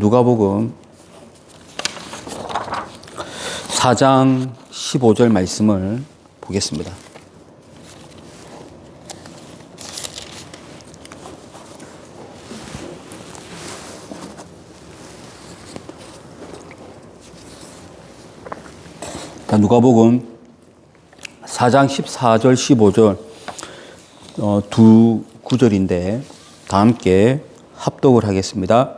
누가복음 4장 15절 말씀을 보겠습니다. 누가복음 4장 14절 15절 두 구절인데 다 함께 합독을 하겠습니다.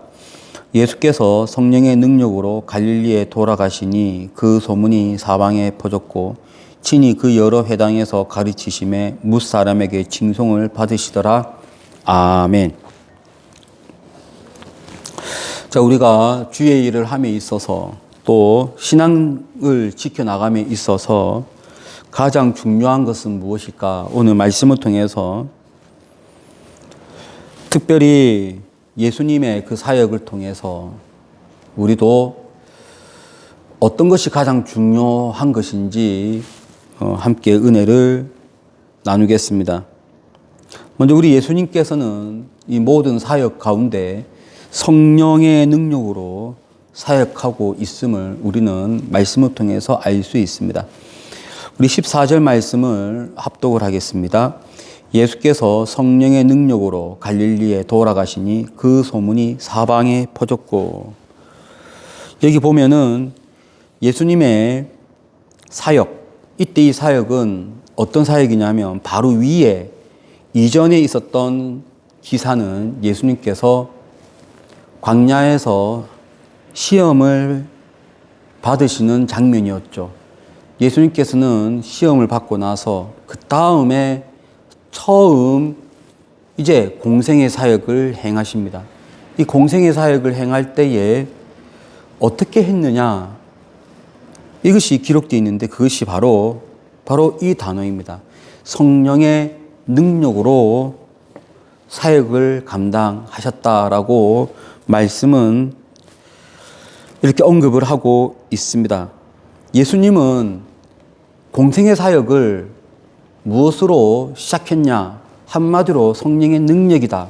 예수께서 성령의 능력으로 갈릴리에 돌아가시니 그 소문이 사방에 퍼졌고 친히 그 여러 회당에서 가르치심에 뭇사람에게 칭송을 받으시더라. 아멘. 자, 우리가 주의 일을 함에 있어서 또 신앙을 지켜나감에 있어서 가장 중요한 것은 무엇일까? 오늘 말씀을 통해서 특별히 예수님의 그 사역을 통해서 우리도 어떤 것이 가장 중요한 것인지 함께 은혜를 나누겠습니다. 먼저 우리 예수님께서는 이 모든 사역 가운데 성령의 능력으로 사역하고 있음을 우리는 말씀을 통해서 알 수 있습니다. 우리 14절 말씀을 합독을 하겠습니다. 예수께서 성령의 능력으로 갈릴리에 돌아가시니 그 소문이 사방에 퍼졌고, 여기 보면은 예수님의 사역, 이때 이 사역은 어떤 사역이냐면 바로 위에 이전에 있었던 기사는 예수님께서 광야에서 시험을 받으시는 장면이었죠. 예수님께서는 시험을 받고 나서 그 다음에 처음 이제 공생의 사역을 행하십니다. 이 공생의 사역을 행할 때에 어떻게 했느냐, 이것이 기록되어 있는데 그것이 바로 이 단어입니다. 성령의 능력으로 사역을 감당하셨다라고 말씀은 이렇게 언급을 하고 있습니다. 예수님은 공생의 사역을 무엇으로 시작했냐? 한마디로 성령의 능력이다.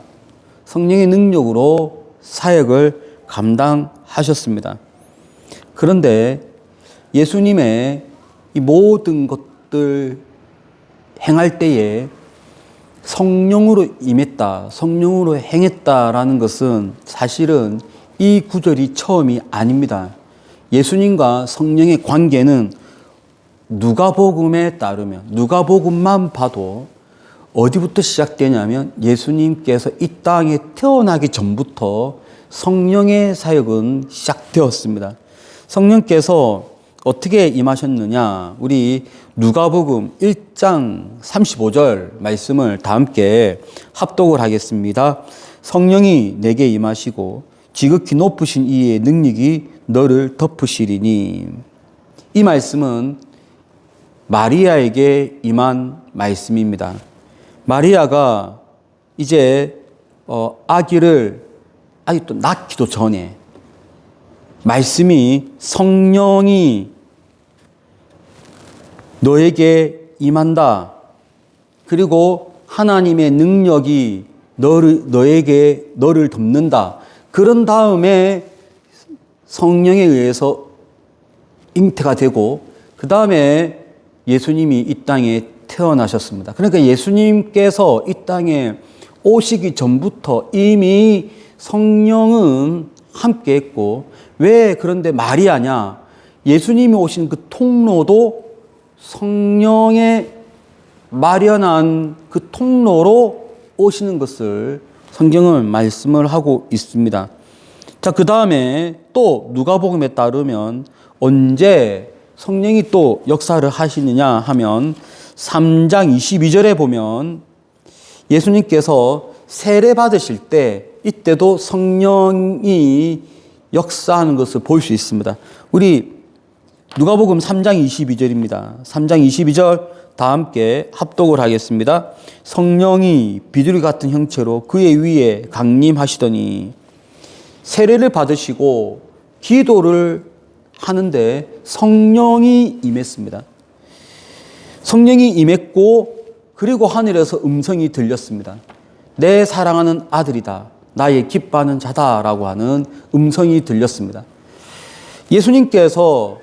성령의 능력으로 사역을 감당하셨습니다. 그런데 예수님의 이 모든 것들 행할 때에 성령으로 임했다, 성령으로 행했다라는 것은 사실은 이 구절이 처음이 아닙니다. 예수님과 성령의 관계는 누가복음에 따르면, 누가복음만 봐도 어디부터 시작되냐면 예수님께서 이 땅에 태어나기 전부터 성령의 사역은 시작되었습니다. 성령께서 어떻게 임하셨느냐? 우리 누가복음 1장 35절 말씀을 다 함께 합독을 하겠습니다. 성령이 내게 임하시고 지극히 높으신 이의 능력이 너를 덮으시리니. 이 말씀은 마리아에게 임한 말씀입니다. 마리아가 이제 아기를 아직 또 낳기도 전에 말씀이 성령이 너에게 임한다. 그리고 하나님의 능력이 너를 덮는다. 그런 다음에 성령에 의해서 잉태가 되고 그 다음에 예수님이 이 땅에 태어나셨습니다. 그러니까 예수님께서 이 땅에 오시기 전부터 이미 성령은 함께 했고, 왜 그런데 마리아냐? 예수님이 오신 그 통로도 성령의 마련한 그 통로로 오시는 것을 성경은 말씀을 하고 있습니다. 자, 그 다음에 또 누가복음에 따르면 언제 성령이 또 역사를 하시느냐 하면 3장 22절에 보면 예수님께서 세례 받으실 때 이때도 성령이 역사하는 것을 볼 수 있습니다. 우리 누가복음 3장 22절입니다. 3장 22절 다 함께 합독을 하겠습니다. 성령이 비둘기 같은 형체로 그의 위에 강림하시더니, 세례를 받으시고 기도를 하는데 성령이 임했습니다. 성령이 임했고, 그리고 하늘에서 음성이 들렸습니다. 내 사랑하는 아들이다. 나의 기뻐하는 자다라고 하는 음성이 들렸습니다. 예수님께서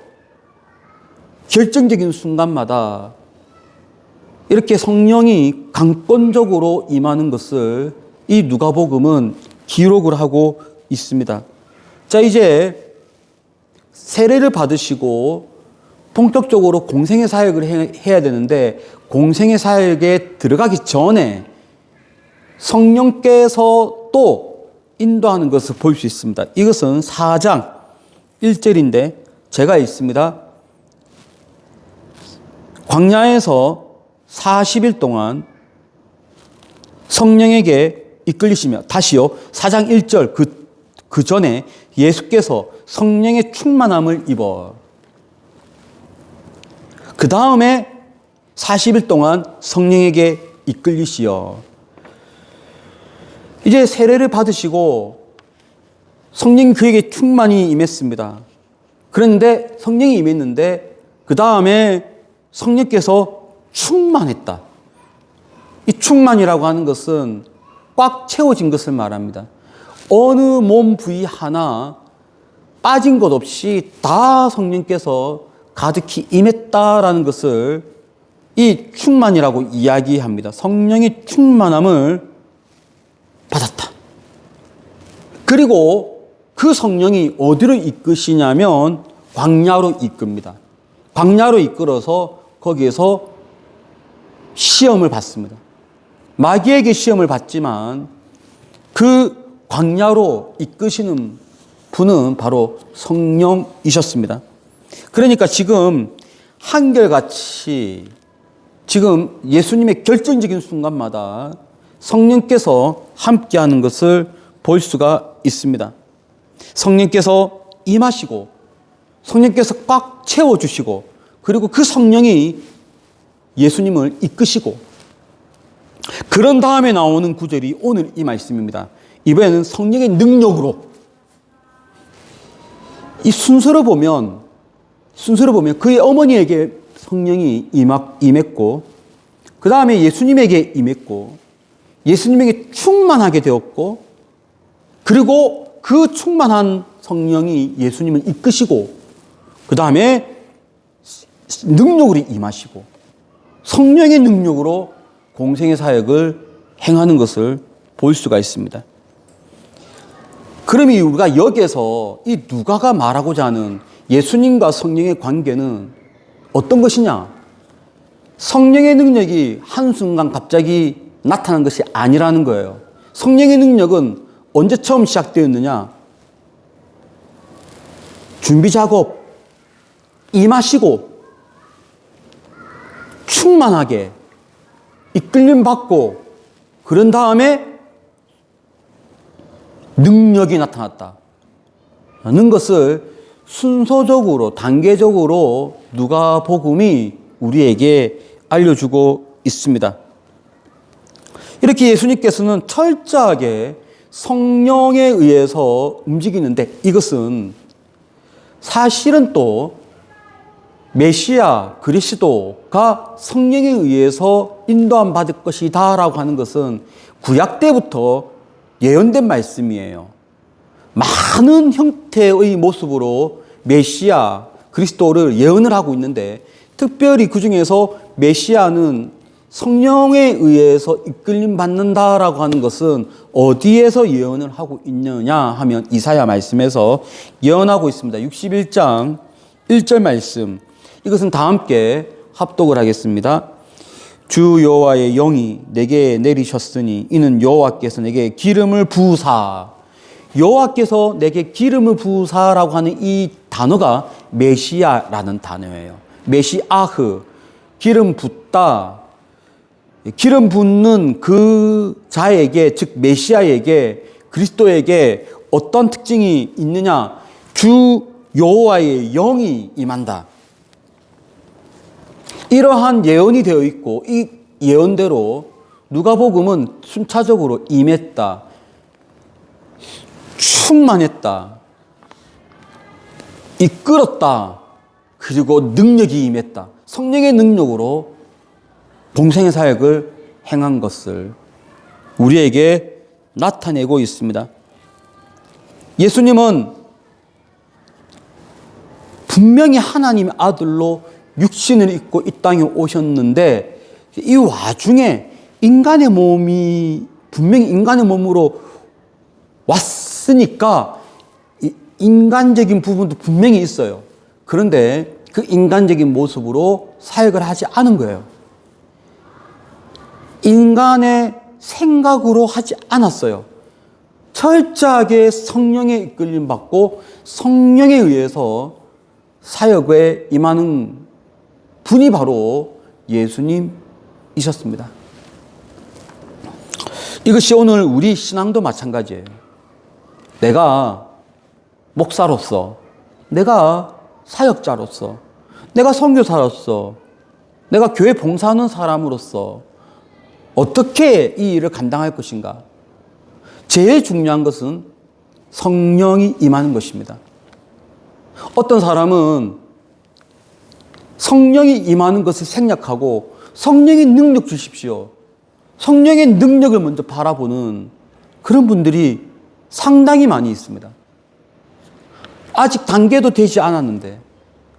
결정적인 순간마다 이렇게 성령이 강권적으로 임하는 것을 이 누가복음은 기록을 하고 있습니다. 자, 이제 세례를 받으시고 본격적으로 공생의 사역을 해야 되는데, 공생의 사역에 들어가기 전에 성령께서 또 인도하는 것을 볼 수 있습니다. 이것은 4장 1절인데 제가 읽습니다. 광야에서 40일 동안 성령에게 이끌리시며, 다시요, 4장 1절 그 전에 예수께서 성령의 충만함을 입어, 그 다음에 40일 동안 성령에게 이끌리시어, 이제 세례를 받으시고 성령이 그에게 충만히 임했습니다. 그런데 성령이 임했는데 그 다음에 성령께서 충만했다. 이 충만이라고 하는 것은 꽉 채워진 것을 말합니다. 어느 몸 부위 하나 빠진 것 없이 다 성령께서 가득히 임했다라는 것을 이 충만이라고 이야기합니다. 성령의 충만함을 받았다. 그리고 그 성령이 어디로 이끄시냐면 광야로 이끕니다. 광야로 이끌어서 거기에서 시험을 받습니다. 마귀에게 시험을 받지만 그 광야로 이끄시는 분은 바로 성령이셨습니다. 그러니까 지금 한결같이 지금 예수님의 결정적인 순간마다 성령께서 함께하는 것을 볼 수가 있습니다. 성령께서 임하시고 성령께서 꽉 채워주시고, 그리고 그 성령이 예수님을 이끄시고, 그런 다음에 나오는 구절이 오늘 이 말씀입니다. 이번에는 성령의 능력으로, 이 순서를 보면 그의 어머니에게 성령이 임했고, 그 다음에 예수님에게 임했고, 예수님에게 충만하게 되었고, 그리고 그 충만한 성령이 예수님을 이끄시고, 그 다음에 능력으로 임하시고, 성령의 능력으로 공생의 사역을 행하는 것을 볼 수가 있습니다. 그러면 우리가 여기에서 이 누가가 말하고자 하는 예수님과 성령의 관계는 어떤 것이냐? 성령의 능력이 한순간 갑자기 나타난 것이 아니라는 거예요. 성령의 능력은 언제 처음 시작되었느냐? 준비 작업, 임하시고 충만하게 이끌림 받고, 그런 다음에 능력이 나타났다는 것을 순서적으로 단계적으로 누가복음이 우리에게 알려주고 있습니다. 이렇게 예수님께서는 철저하게 성령에 의해서 움직이는데, 이것은 사실은 또 메시아 그리스도가 성령에 의해서 인도함 받을 것이다 라고 하는 것은 구약 때부터 예언된 말씀이에요. 많은 형태의 모습으로 메시아 그리스도를 예언을 하고 있는데, 특별히 그 중에서 메시아는 성령에 의해서 이끌림 받는다라고 하는 것은 어디에서 예언을 하고 있느냐 하면 이사야 말씀에서 예언하고 있습니다. 61장 1절 말씀, 이것은 다 함께 합독을 하겠습니다. 주 여호와의 영이 내게 내리셨으니 이는 여호와께서 내게 기름을 부으사. 여호와께서 내게 기름을 부으사라고 하는 이 단어가 메시아라는 단어예요. 메시아흐, 기름 붓다. 기름 붓는 그 자에게, 즉 메시아에게, 그리스도에게 어떤 특징이 있느냐? 주 여호와의 영이 임한다. 이러한 예언이 되어 있고, 이 예언대로 누가복음은 순차적으로 임했다, 충만했다, 이끌었다, 그리고 능력이 임했다. 성령의 능력으로 공생의 사역을 행한 것을 우리에게 나타내고 있습니다. 예수님은 분명히 하나님의 아들로 육신을 입고 이 땅에 오셨는데 이 와중에 인간의 몸이 분명히 인간의 몸으로 왔으니까 인간적인 부분도 분명히 있어요. 그런데 그 인간적인 모습으로 사역을 하지 않은 거예요. 인간의 생각으로 하지 않았어요. 철저하게 성령의 이끌림 받고 성령에 의해서 사역에 임하는 분이 바로 예수님이셨습니다. 이것이 오늘 우리 신앙도 마찬가지예요. 내가 목사로서, 내가 사역자로서, 내가 선교사로서, 내가 교회 봉사하는 사람으로서 어떻게 이 일을 감당할 것인가? 제일 중요한 것은 성령이 임하는 것입니다. 어떤 사람은 성령이 임하는 것을 생략하고 성령의 능력 주십시오. 성령의 능력을 먼저 바라보는 그런 분들이 상당히 많이 있습니다. 아직 단계도 되지 않았는데,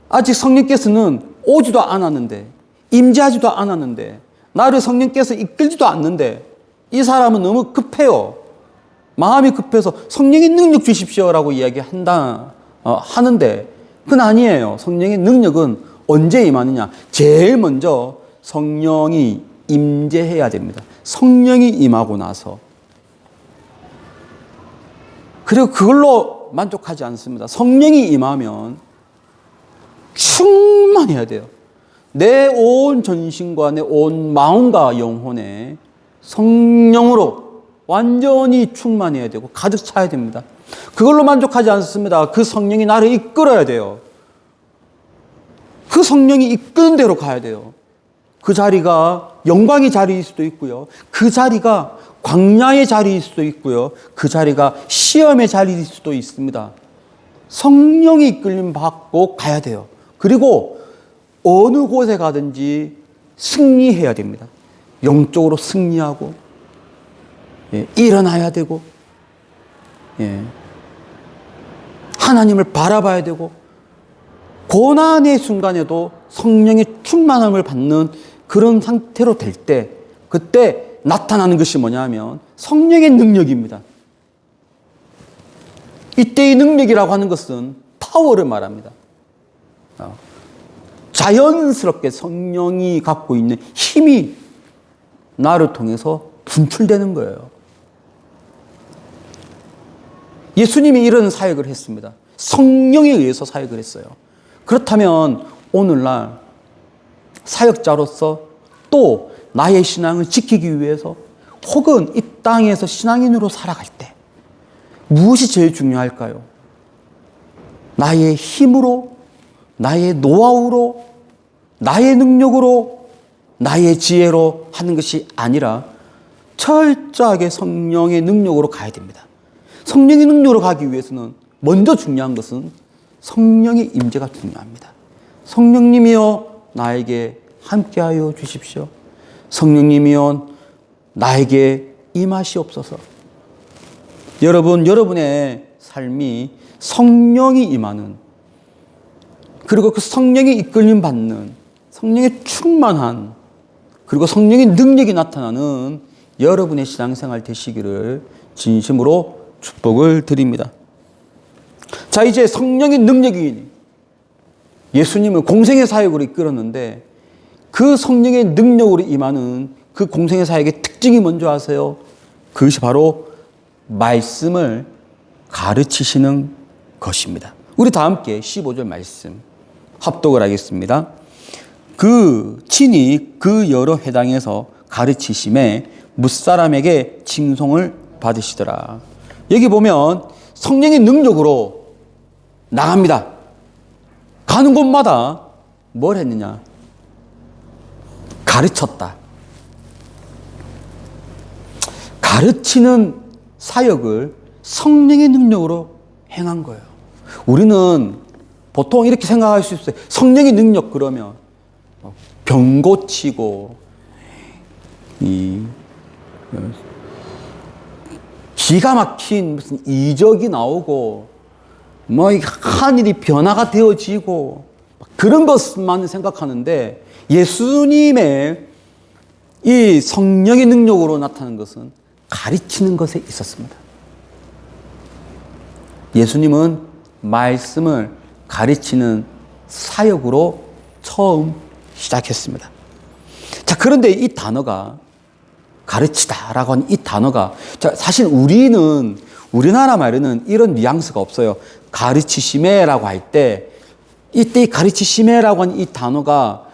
아직 성령께서는 오지도 않았는데, 임재하지도 않았는데, 나를 성령께서 이끌지도 않는데, 이 사람은 너무 급해요. 마음이 급해서 성령의 능력 주십시오라고 하는데, 그건 아니에요. 성령의 능력은 언제 임하느냐? 제일 먼저 성령이 임재해야 됩니다. 성령이 임하고 나서. 그리고 그걸로 만족하지 않습니다. 성령이 임하면 충만해야 돼요. 내 온 전신과 내 온 마음과 영혼에 성령으로 완전히 충만해야 되고 가득 차야 됩니다. 그걸로 만족하지 않습니다. 그 성령이 나를 이끌어야 돼요. 그 성령이 이끄는 대로 가야 돼요. 그 자리가 영광의 자리일 수도 있고요. 그 자리가 광야의 자리일 수도 있고요. 그 자리가 시험의 자리일 수도 있습니다. 성령이 이끌림 받고 가야 돼요. 그리고 어느 곳에 가든지 승리해야 됩니다. 영적으로 승리하고, 일어나야 되고, 하나님을 바라봐야 되고, 고난의 순간에도 성령의 충만함을 받는 그런 상태로 될 때, 그때 나타나는 것이 뭐냐면 성령의 능력입니다. 이때의 능력이라고 하는 것은 파워를 말합니다. 자연스럽게 성령이 갖고 있는 힘이 나를 통해서 분출되는 거예요. 예수님이 이런 사역을 했습니다. 성령에 의해서 사역을 했어요. 그렇다면 오늘날 사역자로서 또 나의 신앙을 지키기 위해서 혹은 이 땅에서 신앙인으로 살아갈 때 무엇이 제일 중요할까요? 나의 힘으로, 나의 노하우로, 나의 능력으로, 나의 지혜로 하는 것이 아니라 철저하게 성령의 능력으로 가야 됩니다. 성령의 능력으로 가기 위해서는 먼저 중요한 것은 성령의 임재가 중요합니다. 성령님이여 나에게 함께하여 주십시오. 성령님이여 나에게 임하시옵소서. 여러분, 여러분의 삶이 성령이 임하는, 그리고 그 성령의 이끌림 받는, 성령의 충만한, 그리고 성령의 능력이 나타나는 여러분의 신앙생활 되시기를 진심으로 축복을 드립니다. 자, 이제 성령의 능력이 예수님을 공생의 사역으로 이끌었는데 그 성령의 능력으로 임하는 그 공생의 사역의 특징이 뭔지 아세요? 그것이 바로 말씀을 가르치시는 것입니다. 우리 다 함께 15절 말씀 합독을 하겠습니다. 그 친히 그 여러 회당에서 가르치심에 뭇사람에게 칭송을 받으시더라. 여기 보면 성령의 능력으로 나갑니다. 가는 곳마다 뭘 했느냐? 가르쳤다. 가르치는 사역을 성령의 능력으로 행한 거예요. 우리는 보통 이렇게 생각할 수 있어요. 성령의 능력 그러면 병 고치고 기가 막힌 무슨 이적이 나오고 뭐 하늘이 변화가 되어지고 그런 것만 생각하는데 예수님의 이 성령의 능력으로 나타나는 것은 가르치는 것에 있었습니다. 예수님은 말씀을 가르치는 사역으로 처음 시작했습니다. 자, 그런데 이 단어가 가르치다라고 하는 이 단어가 사실 우리나라 말에는 이런 뉘앙스가 없어요. 가르치심에라고 할 때 이때 이 가르치심에라고 하는 이 단어가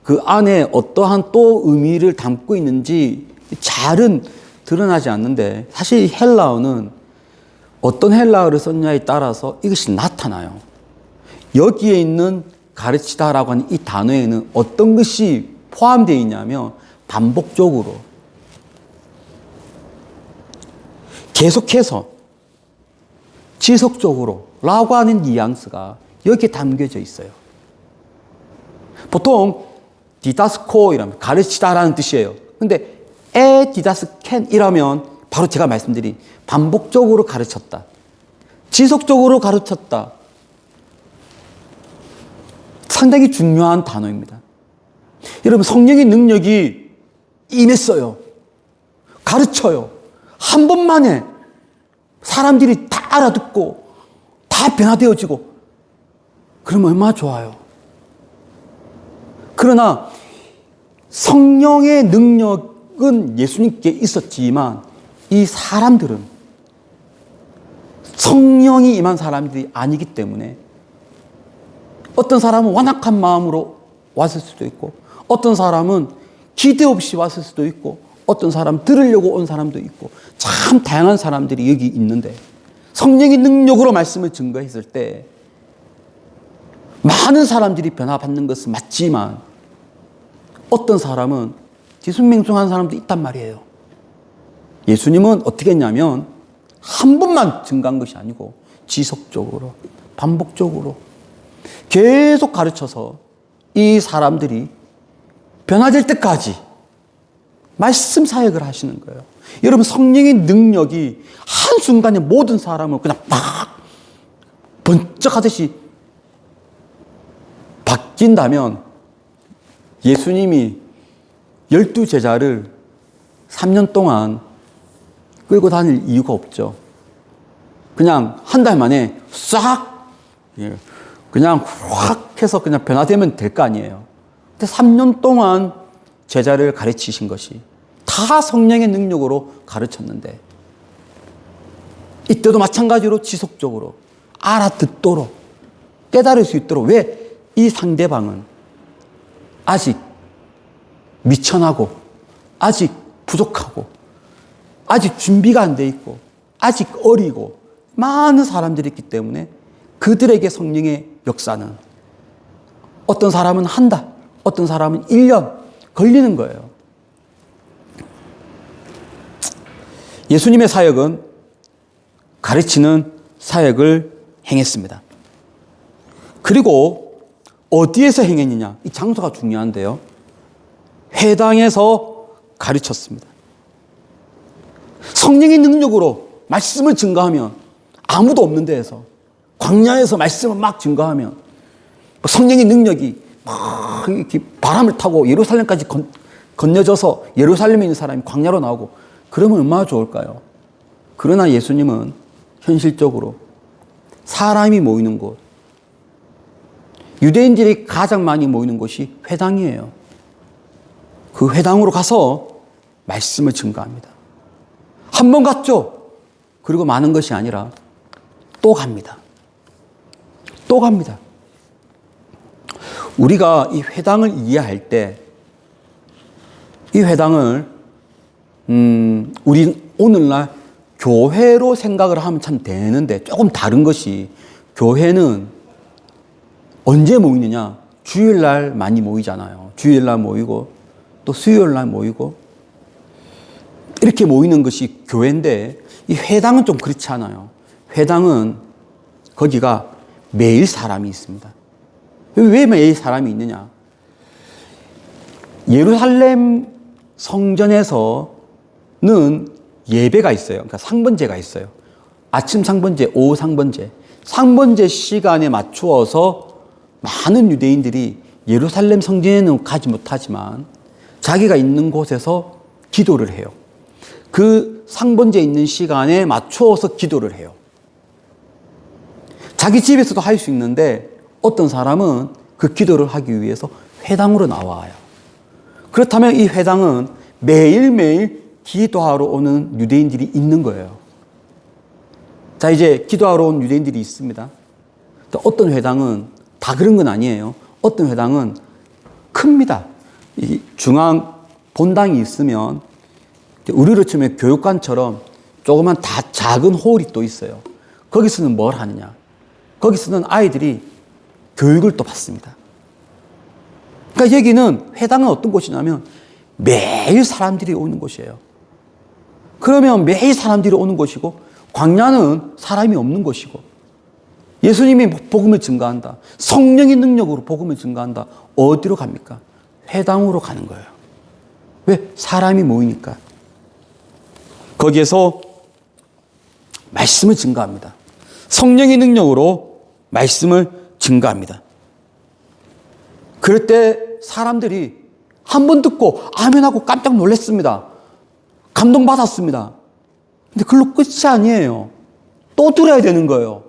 그 안에 어떠한 또 의미를 담고 있는지 잘은 드러나지 않는데 사실 헬라어는 어떤 헬라어를 썼냐에 따라서 이것이 나타나요. 여기에 있는 가르치다라고 하는 이 단어에는 어떤 것이 포함되어 있냐면 반복적으로 계속해서 지속적으로 라고 하는 뉘앙스가 여기에 담겨져 있어요. 보통 디다스코 이라면 가르치다라는 뜻이에요. 근데 디다스켄 이라면 바로 제가 말씀드린 반복적으로 가르쳤다. 지속적으로 가르쳤다. 상당히 중요한 단어입니다. 여러분, 성령의 능력이 임했어요. 가르쳐요. 한 번만에 사람들이 다 알아듣고 다 변화되어지고 그러면 얼마나 좋아요. 그러나 성령의 능력은 예수님께 있었지만 이 사람들은 성령이 임한 사람들이 아니기 때문에 어떤 사람은 완악한 마음으로 왔을 수도 있고 어떤 사람은 기대 없이 왔을 수도 있고 어떤 사람 들으려고 온 사람도 있고 참 다양한 사람들이 여기 있는데 성령의 능력으로 말씀을 증거했을 때 많은 사람들이 변화받는 것은 맞지만 어떤 사람은 뒤숭맹숭한 사람도 있단 말이에요. 예수님은 어떻게 했냐면 한 번만 증거한 것이 아니고 지속적으로 반복적으로 계속 가르쳐서 이 사람들이 변화될 때까지 말씀 사역을 하시는 거예요. 여러분, 성령의 능력이 한순간에 모든 사람을 그냥 막 번쩍하듯이 바뀐다면 예수님이 12제자를 3년 동안 끌고 다닐 이유가 없죠. 그냥 한 달 만에 싹 그냥 확 해서 그냥 변화되면 될 거 아니에요. 근데 3년 동안 제자를 가르치신 것이 다 성령의 능력으로 가르쳤는데 이때도 마찬가지로 지속적으로 알아듣도록 깨달을 수 있도록 왜 이 상대방은 아직 미천하고 아직 부족하고 아직 준비가 안 돼 있고 아직 어리고 많은 사람들이 있기 때문에 그들에게 성령의 역사는 어떤 사람은 한 달, 어떤 사람은 1년 걸리는 거예요. 예수님의 사역은 가르치는 사역을 행했습니다. 그리고 어디에서 행했느냐? 이 장소가 중요한데요. 회당에서 가르쳤습니다. 성령의 능력으로 말씀을 증거하면 아무도 없는 데에서 광야에서 말씀을 막 증거하면 성령의 능력이 막 이렇게 바람을 타고 예루살렘까지 건너져서 예루살렘에 있는 사람이 광야로 나오고 그러면 얼마나 좋을까요? 그러나 예수님은 현실적으로 사람이 모이는 곳, 유대인들이 가장 많이 모이는 곳이 회당이에요. 그 회당으로 가서 말씀을 증거합니다. 한 번 갔죠? 그리고 많은 것이 아니라 또 갑니다. 또 갑니다. 우리가 이 회당을 이해할 때 이 회당을 우리 오늘날 교회로 생각을 하면 참 되는데 조금 다른 것이 교회는 언제 모이느냐? 주일날 많이 모이잖아요. 주일날 모이고 또 수요일날 모이고 이렇게 모이는 것이 교회인데 이 회당은 좀 그렇지 않아요. 회당은 거기가 매일 사람이 있습니다. 왜 매일 사람이 있느냐? 예루살렘 성전에서는 예배가 있어요. 그러니까 상번제가 있어요. 아침 상번제, 오후 상번제. 상번제 시간에 맞추어서 많은 유대인들이 예루살렘 성전에는 가지 못하지만 자기가 있는 곳에서 기도를 해요. 그 상번제 있는 시간에 맞추어서 기도를 해요. 자기 집에서도 할 수 있는데 어떤 사람은 그 기도를 하기 위해서 회당으로 나와요. 그렇다면 이 회당은 매일매일 기도하러 오는 유대인들이 있는 거예요. 자, 이제 기도하러 온 유대인들이 있습니다. 어떤 회당은 다 그런 건 아니에요. 어떤 회당은 큽니다. 이 중앙 본당이 있으면 우리로 치면 교육관처럼 조그만 다 작은 홀이 또 있어요. 거기서는 뭘 하느냐? 거기서는 아이들이 교육을 또 받습니다. 그러니까 여기는 회당은 어떤 곳이냐면 매일 사람들이 오는 곳이에요. 그러면 매일 사람들이 오는 곳이고 광야는 사람이 없는 곳이고 예수님이 복음을 증거한다. 성령의 능력으로 복음을 증거한다. 어디로 갑니까? 회당으로 가는 거예요. 왜? 사람이 모이니까. 거기에서 말씀을 증거합니다. 성령의 능력으로 말씀을 증거합니다. 그럴 때 사람들이 한 번 듣고 아멘하고 깜짝 놀랐습니다. 감동받았습니다. 근데 그걸로 끝이 아니에요. 또 들어야 되는 거예요.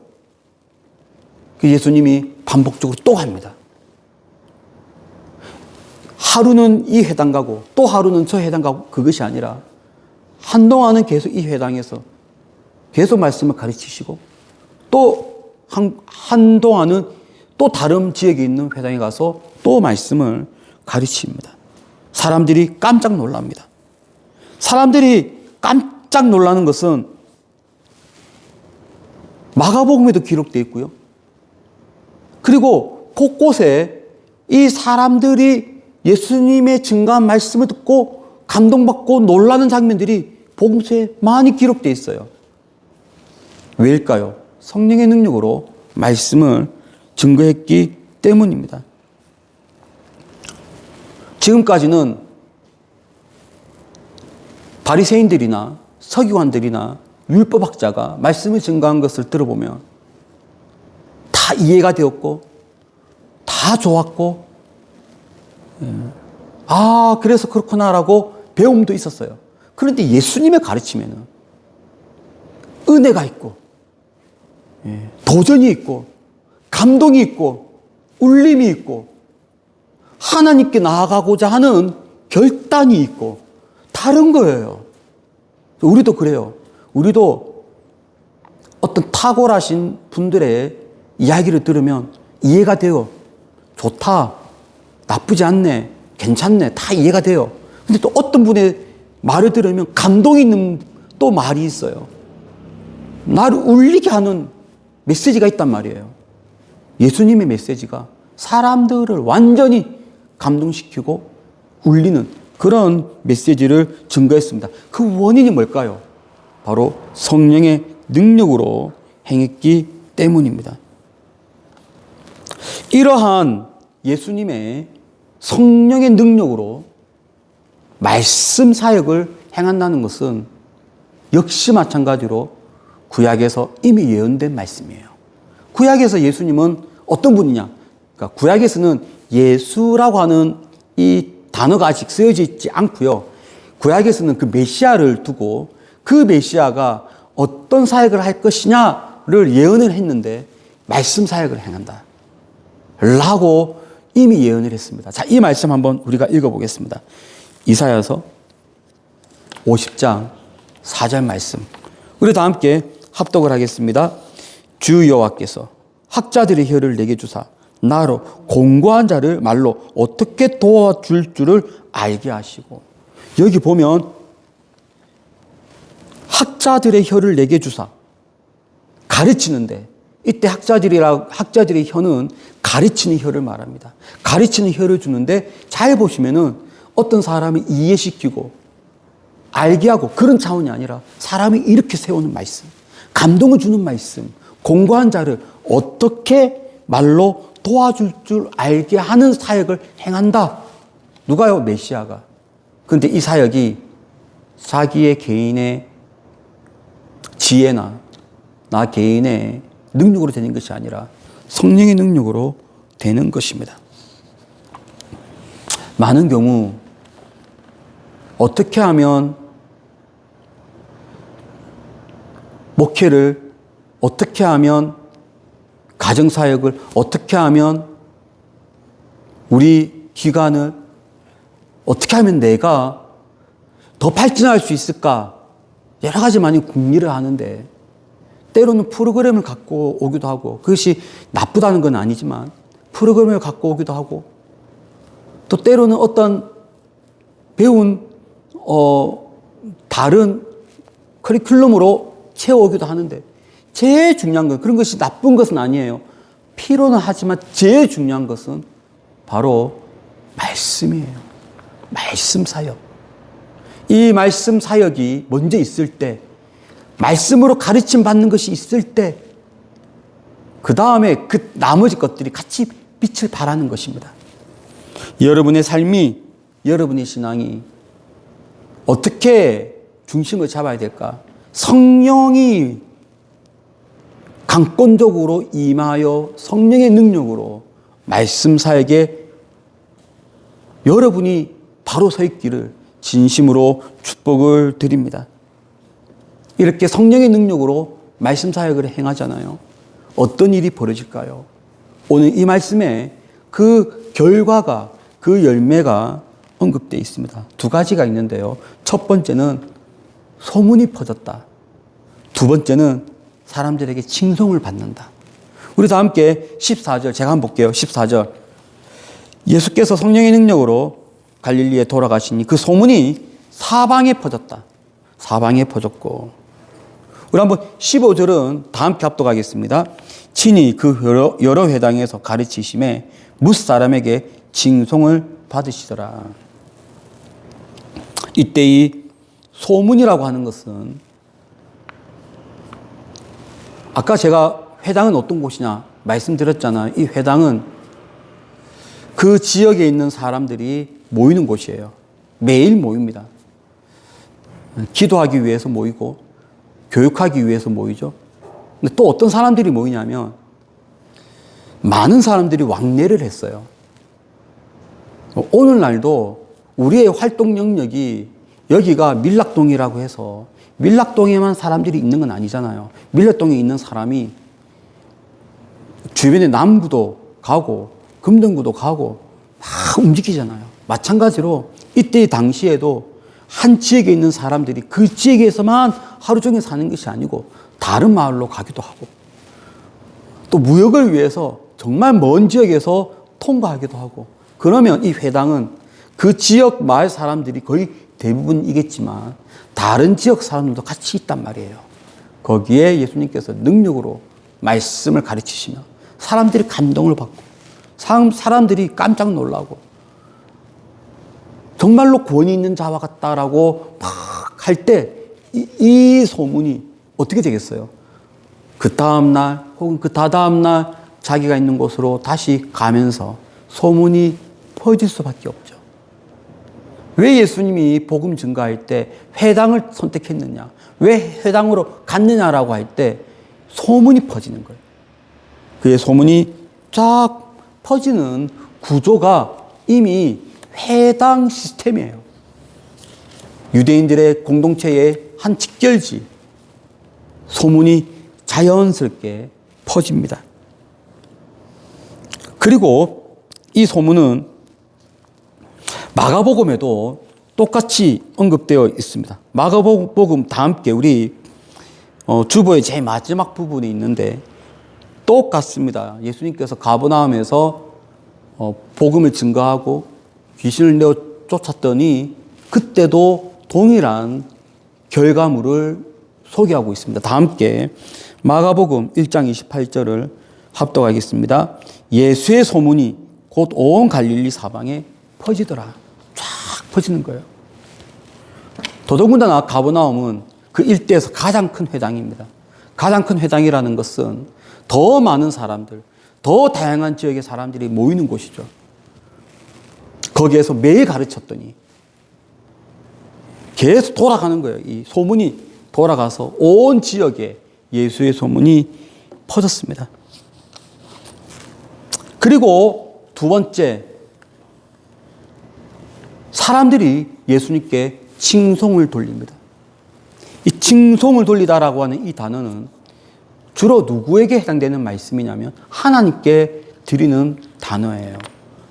예수님이 반복적으로 또 합니다. 하루는 이 회당 가고 또 하루는 저 회당 가고 그것이 아니라 한동안은 계속 이 회당에서 계속 말씀을 가르치시고 또 한동안은 또 다른 지역에 있는 회당에 가서 또 말씀을 가르칩니다. 사람들이 깜짝 놀랍니다. 사람들이 깜짝 놀라는 것은 마가복음에도 기록되어 있고요. 그리고 곳곳에 이 사람들이 예수님의 증거한 말씀을 듣고 감동받고 놀라는 장면들이 복음서에 많이 기록되어 있어요. 왜일까요? 성령의 능력으로 말씀을 증거했기 때문입니다. 지금까지는 바리새인들이나 서기관들이나 율법학자가 말씀을 증거한 것을 들어보면 다 이해가 되었고 다 좋았고 아 그래서 그렇구나라고 배움도 있었어요. 그런데 예수님의 가르침에는 은혜가 있고 도전이 있고 감동이 있고 울림이 있고 하나님께 나아가고자 하는 결단이 있고 다른 거예요. 우리도 그래요. 우리도 어떤 탁월하신 분들의 이야기를 들으면 이해가 돼요. 좋다, 나쁘지 않네, 괜찮네, 다 이해가 돼요. 근데 또 어떤 분의 말을 들으면 감동이 있는 또 말이 있어요. 나를 울리게 하는 메시지가 있단 말이에요. 예수님의 메시지가 사람들을 완전히 감동시키고 울리는 그런 메시지를 증거했습니다. 그 원인이 뭘까요? 바로 성령의 능력으로 행했기 때문입니다. 이러한 예수님의 성령의 능력으로 말씀 사역을 행한다는 것은 역시 마찬가지로 구약에서 이미 예언된 말씀이에요. 구약에서 예수님은 어떤 분이냐? 그러니까 구약에서는 예수라고 하는 이 단어가 아직 쓰여져 있지 않고요. 구약에서는 그 메시아를 두고 그 메시아가 어떤 사역을 할 것이냐를 예언을 했는데 말씀 사역을 행한다 라고 이미 예언을 했습니다. 자, 이 말씀 한번 우리가 읽어보겠습니다. 이사야서 50장 4절 말씀. 우리 다 함께 합독을 하겠습니다. 주 여호와께서 학자들의 혀를 내게 주사 나로 공고한 자를 말로 어떻게 도와줄 줄을 알게 하시고. 여기 보면 학자들의 혀를 내게 주사 가르치는데 이때 학자들의 혀는 가르치는 혀를 말합니다. 가르치는 혀를 주는데 잘 보시면은 어떤 사람을 이해시키고 알게 하고 그런 차원이 아니라 사람이 이렇게 세우는 말씀, 감동을 주는 말씀, 공고한 자를 어떻게 말로 도와줄 줄 알게 하는 사역을 행한다. 누가요? 메시아가. 그런데 이 사역이 자기의 개인의 지혜나 나 개인의 능력으로 되는 것이 아니라 성령의 능력으로 되는 것입니다. 많은 경우 어떻게 하면 목회를, 어떻게 하면 가정사역을, 어떻게 하면 우리 기관을, 어떻게 하면 내가 더 발전할 수 있을까? 여러 가지 많이 궁리를 하는데 때로는 프로그램을 갖고 오기도 하고, 그것이 나쁘다는 건 아니지만 프로그램을 갖고 오기도 하고, 또 때로는 어떤 배운 다른 커리큘럼으으로 채워오기도 하는데, 제일 중요한 건, 그런 것이 나쁜 것은 아니에요. 필요는 하지만 제일 중요한 것은 바로 말씀이에요. 말씀 사역. 이 말씀 사역이 먼저 있을 때, 말씀으로 가르침 받는 것이 있을 때, 그 다음에 그 나머지 것들이 같이 빛을 발하는 것입니다. 여러분의 삶이, 여러분의 신앙이 어떻게 중심을 잡아야 될까? 성령이 강권적으로 임하여 성령의 능력으로 말씀 사역에 여러분이 바로 서 있기를 진심으로 축복을 드립니다. 이렇게 성령의 능력으로 말씀 사역을 행하잖아요. 어떤 일이 벌어질까요? 오늘 이 말씀에 그 결과가, 그 열매가 언급되어 있습니다. 두 가지가 있는데요. 첫 번째는 소문이 퍼졌다. 두 번째는 사람들에게 칭송을 받는다. 우리 다 함께 14절, 제가 한번 볼게요. 14절. 예수께서 성령의 능력으로 갈릴리에 돌아가시니 그 소문이 사방에 퍼졌다. 사방에 퍼졌고. 우리 한번 15절은 다 함께 합독하겠습니다. 친히 그 여러 회당에서 가르치심에 뭇사람에게 칭송을 받으시더라. 이때 이 소문이라고 하는 것은, 아까 제가 회당은 어떤 곳이냐 말씀드렸잖아요. 이 회당은 그 지역에 있는 사람들이 모이는 곳이에요. 매일 모입니다. 기도하기 위해서 모이고 교육하기 위해서 모이죠. 근데 또 어떤 사람들이 모이냐면, 많은 사람들이 왕래를 했어요. 오늘날도 우리의 활동 영역이, 여기가 밀락동이라고 해서 밀락동에만 사람들이 있는 건 아니잖아요. 밀락동에 있는 사람이 주변에 남구도 가고 금등구도 가고 막 움직이잖아요. 마찬가지로 이때 당시에도 한 지역에 있는 사람들이 그 지역에서만 하루 종일 사는 것이 아니고 다른 마을로 가기도 하고, 또 무역을 위해서 정말 먼 지역에서 통과하기도 하고, 그러면 이 회당은 그 지역 마을 사람들이 거의 대부분이겠지만 다른 지역 사람들도 같이 있단 말이에요. 거기에 예수님께서 능력으로 말씀을 가르치시며 사람들이 감동을 받고, 사람들이 깜짝 놀라고, 정말로 권위 있는 자와 같다라고 막 할 때 이 소문이 어떻게 되겠어요? 그 다음날 혹은 그 다다음날 자기가 있는 곳으로 다시 가면서 소문이 퍼질 수밖에 없죠. 왜 예수님이 복음 증거할 때 회당을 선택했느냐, 왜 회당으로 갔느냐라고 할 때 소문이 퍼지는 거예요. 그의 소문이 쫙 퍼지는 구조가 이미 회당 시스템이에요. 유대인들의 공동체의 한 직결지, 소문이 자연스럽게 퍼집니다. 그리고 이 소문은 마가복음에도 똑같이 언급되어 있습니다. 마가복음 다 함께 우리 주보의 제일 마지막 부분이 있는데 똑같습니다. 예수님께서 가버나움에서 복음을 증거하고 귀신을 내어 쫓았더니 그때도 동일한 결과물을 소개하고 있습니다. 다 함께 마가복음 1장 28절을 합독하겠습니다. 예수의 소문이 곧 온 갈릴리 사방에 퍼지더라. 쫙 퍼지는 거예요. 더더군다나 가버나움은 그 일대에서 가장 큰 회당입니다. 가장 큰 회당이라는 것은 더 많은 사람들, 더 다양한 지역의 사람들이 모이는 곳이죠. 거기에서 매일 가르쳤더니 계속 돌아가는 거예요. 이 소문이 돌아가서 온 지역에 예수의 소문이 퍼졌습니다. 그리고 두 번째, 사람들이 예수님께 칭송을 돌립니다. 이 칭송을 돌리다라고 하는 이 단어는 주로 누구에게 해당되는 말씀이냐면 하나님께 드리는 단어예요.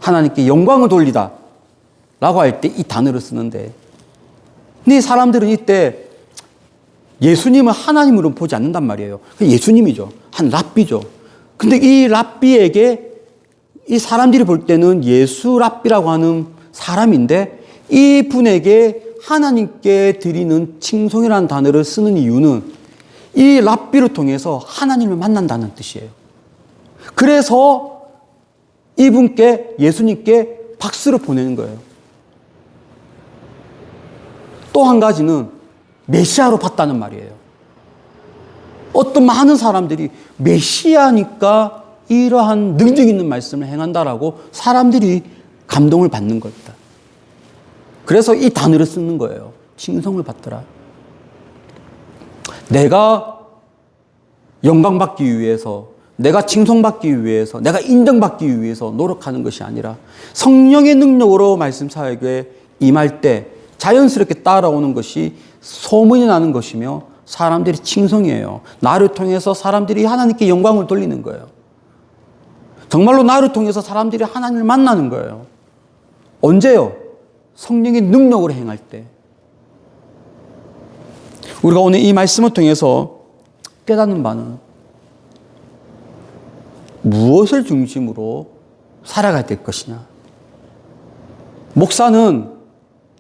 하나님께 영광을 돌리다 라고 할 때 이 단어를 쓰는데, 근데 사람들은 이때 예수님을 하나님으로 보지 않는단 말이에요. 예수님이죠. 한 랍비죠. 근데 이 랍비에게 이 사람들이 볼 때는 예수 랍비라고 하는 사람인데, 이 분에게 하나님께 드리는 칭송이라는 단어를 쓰는 이유는 이 랍비를 통해서 하나님을 만난다는 뜻이에요. 그래서 이분께, 예수님께 박수를 보내는 거예요. 또 한 가지는 메시아로 봤다는 말이에요. 어떤 많은 사람들이 메시아니까 이러한 능력 있는 말씀을 행한다라고 사람들이 감동을 받는 겁니다. 그래서 이 단어를 쓰는 거예요. 칭송을 받더라. 내가 영광받기 위해서, 내가 칭송받기 위해서, 내가 인정받기 위해서 노력하는 것이 아니라 성령의 능력으로 말씀 사역에 임할 때 자연스럽게 따라오는 것이 소문이 나는 것이며 사람들이 칭송이에요. 나를 통해서 사람들이 하나님께 영광을 돌리는 거예요. 정말로 나를 통해서 사람들이 하나님을 만나는 거예요. 언제요? 성령의 능력으로 행할 때. 우리가 오늘 이 말씀을 통해서 깨닫는 바는 무엇을 중심으로 살아가야 될 것이냐. 목사는,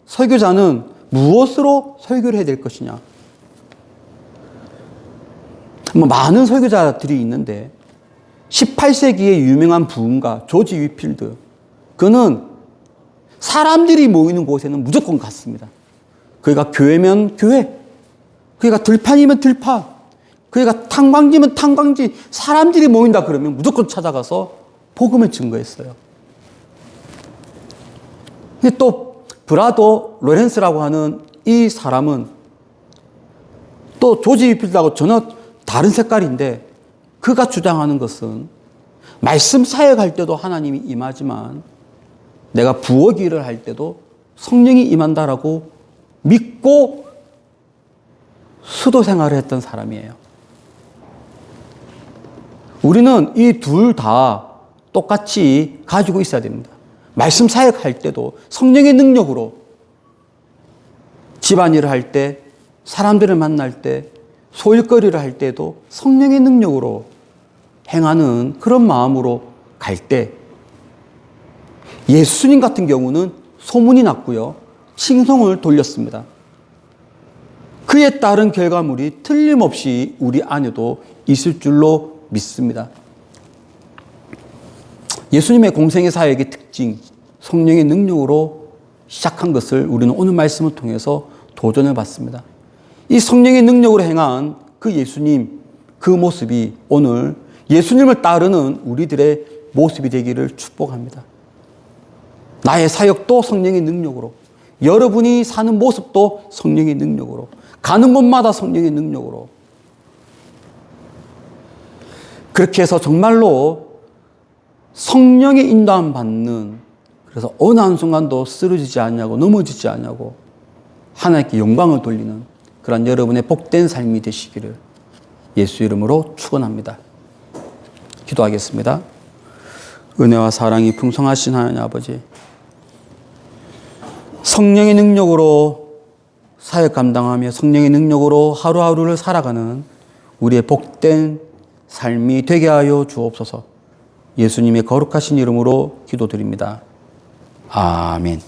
설교자는 무엇으로 설교를 해야 될 것이냐. 많은 설교자들이 있는데 18세기의 유명한 부흥가 조지 위필드, 그는 사람들이 모이는 곳에는 무조건 갔습니다. 그가 교회면 교회, 그가 들판이면 들판, 그가 탄광지면 탄광지, 사람들이 모인다 그러면 무조건 찾아가서 복음을 증거했어요. 근데 또 브라도 로렌스라고 하는 이 사람은 또 조지 위필드하고 전혀 다른 색깔인데, 그가 주장하는 것은 말씀 사역할 때도 하나님이 임하지만 내가 부엌 일을 할 때도 성령이 임한다라고 믿고 수도 생활을 했던 사람이에요. 우리는 이 둘 다 똑같이 가지고 있어야 됩니다. 말씀 사역할 때도 성령의 능력으로, 집안일을 할 때, 사람들을 만날 때, 소일거리를 할 때도 성령의 능력으로 행하는 그런 마음으로 갈 때, 예수님 같은 경우는 소문이 났고요, 칭송을 돌렸습니다. 그에 따른 결과물이 틀림없이 우리 안에도 있을 줄로 믿습니다. 예수님의 공생의 사역의 특징, 성령의 능력으로 시작한 것을 우리는 오늘 말씀을 통해서 도전을 받습니다. 이 성령의 능력으로 행한 그 예수님, 그 모습이 오늘 예수님을 따르는 우리들의 모습이 되기를 축복합니다. 나의 사역도 성령의 능력으로, 여러분이 사는 모습도 성령의 능력으로, 가는 곳마다 성령의 능력으로, 그렇게 해서 정말로 성령의 인도함 받는, 그래서 어느 한순간도 쓰러지지 않냐고, 넘어지지 않냐고 하나님께 영광을 돌리는 그런 여러분의 복된 삶이 되시기를 예수 이름으로 축원합니다. 기도하겠습니다. 은혜와 사랑이 풍성하신 하나님 아버지, 성령의 능력으로 사역 감당하며 성령의 능력으로 하루하루를 살아가는 우리의 복된 삶이 되게 하여 주옵소서. 예수님의 거룩하신 이름으로 기도드립니다. 아멘.